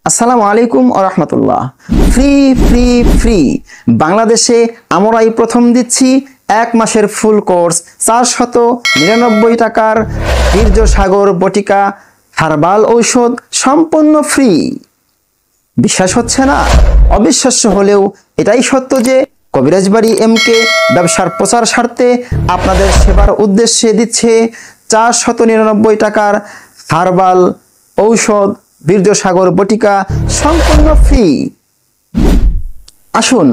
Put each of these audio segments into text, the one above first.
আসসালামু আলাইকুম ওয়া রাহমাতুল্লাহ। ফ্রি ফ্রি ফ্রি বাংলাদেশে আমরাই প্রথম দিচ্ছি 1 মাসের ফুল কোর্স 499 টাকার বীর্য সাগর বটিকা হার্বাল ঔষধ সম্পূর্ণ ফ্রি। বিশ্বাস হচ্ছে না? অবিশ্বাস্য হলেও এটাই সত্য যে কবিরাজ বাড়ি এমকে ব্যবসার প্রচার স্বার্থে আপনাদের সেবার উদ্দেশ্যে দিচ্ছে 499 টাকার হার্বাল ঔষধ বীর্য সাগর বটিকা সম্পূর্ণ ফ্রি। আসুন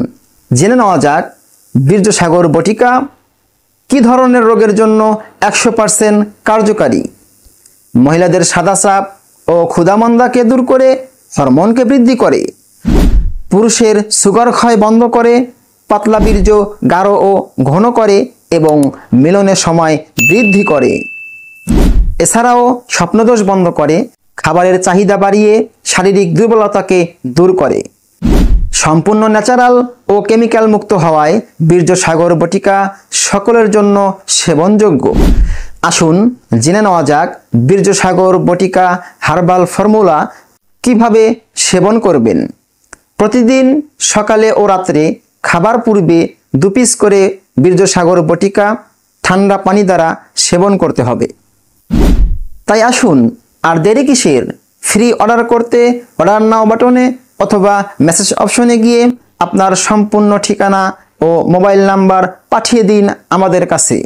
জেনে নেওয়া যাক বীর্য সাগর বটিকা কি ধরনের রোগের জন্য 100% কার্যকারী। মহিলাদের সাদা চাপ ও ক্ষুধামন্দাকে দূর করে হরমোনকে বৃদ্ধি করে, পুরুষের সুগার ক্ষয় বন্ধ করে, পাতলা বীর্য গাঢ় ও ঘন করে এবং মিলনের সময় বৃদ্ধি করে। এছাড়াও স্বপ্নদোষ বন্ধ করে, খাবারের চাহিদা বাড়িয়ে শারীরিক দুর্বলতাকে দূর করে। সম্পূর্ণ ন্যাচারাল ও কেমিক্যাল মুক্ত হওয়ায় বীর্য সাগর বটিকা সকলের জন্য সেবনযোগ্য। আসুন জেনে নেওয়া যাক বীর্য সাগর বটিকা হার্বাল ফর্মুলা কিভাবে সেবন করবেন। প্রতিদিন সকালে ও রাত্রে খাবার পূর্বে 2 পিস করে বীর্য সাগর বটিকা ঠান্ডা পানি দ্বারা সেবন করতে হবে। তাই আসুন আর দেরি কিসের, ফ্রি অর্ডার করতে অর্ডার নাও বাটনে অথবা মেসেজ অপশনে গিয়ে আপনার সম্পূর্ণ ঠিকানা ও মোবাইল নাম্বার পাঠিয়ে দিন আমাদের কাছে।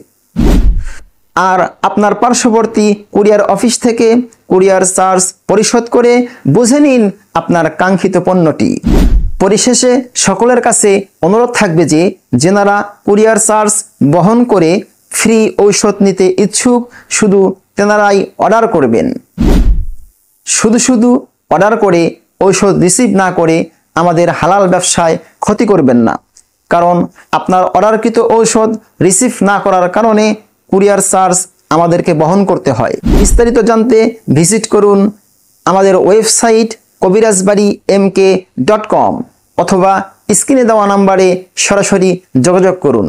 আর আপনার পার্শ্ববর্তী কুরিয়ার অফিস থেকে কুরিয়ার চার্জ পরিশোধ করে বুঝে নিন আপনার কাঙ্ক্ষিত পণ্যটি। পরিশেষে সকলের কাছে অনুরোধ থাকবে যে যেনারা কুরিয়ার চার্জ বহন করে ফ্রি ঔষধ নিতে ইচ্ছুক শুধু তেনারাই অর্ডার করবেন। শুধু অর্ডার করে ঔষধ রিসিভ না করে আমাদের হালাল ব্যবসায় ক্ষতি করবেন না, কারণ আপনার অর্ডারকৃত ঔষধ রিসিভ না করার কারণে কুরিয়ার চার্জ আমাদেরকে বহন করতে হয়। বিস্তারিত জানতে ভিজিট করুন আমাদের ওয়েবসাইট kobirajbari.mk.com অথবা স্ক্রিনে দেওয়া নাম্বারে সরাসরি যোগাযোগ করুন।